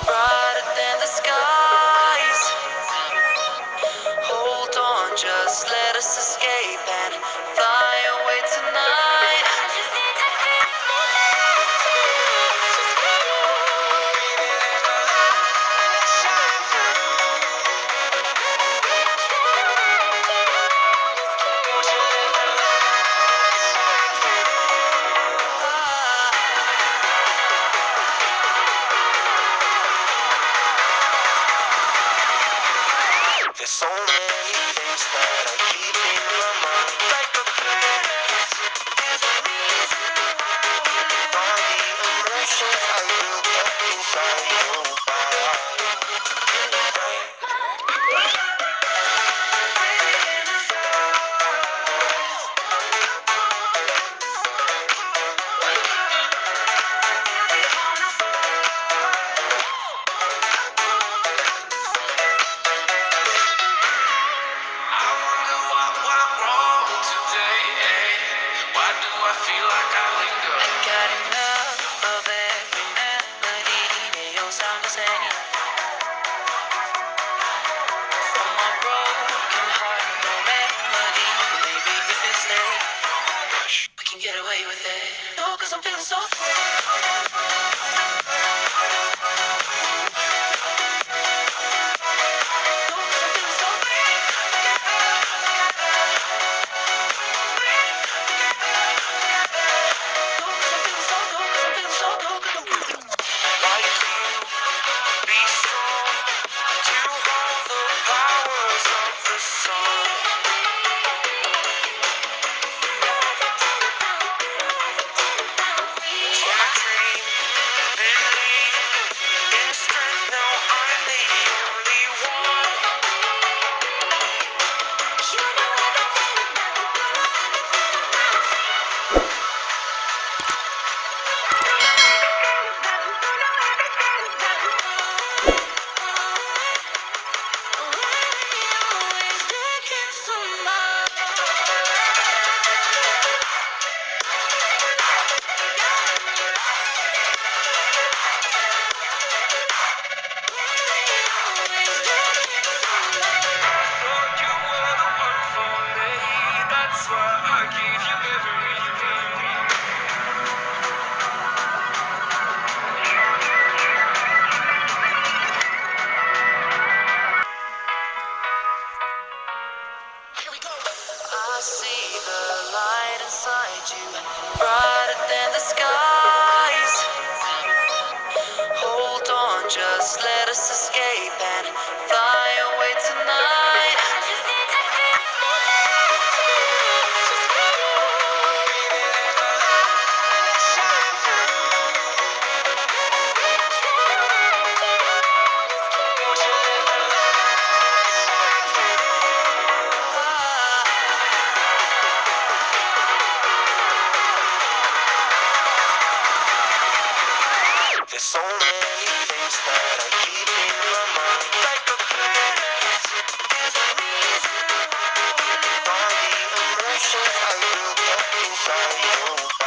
brighter than the skies. Hold on, just let us escape and fly away tonight. There's so many things that I keep in my mind, like a past. There's a reason why the emotions I built up inside your body. I wonder what went wrong today, eh? Why do I feel like I linger? I got enough of every melody that your sound the same. From my broken heart, no remedy. Maybe if it stays, we can get away with it. No, 'cause I'm feeling so free. Be strong to hold the powers of the soul. I dream, believe in strength. Now I'm the only one. Thought you were the one for me. That's why I gave you everything. Here we go. I see the light inside you, brighter than the skies. Hold on, just let us escape and fly away tonight. There's so many things that I keep in my mind, like a past. There's a reason why the emotions I built up inside your body.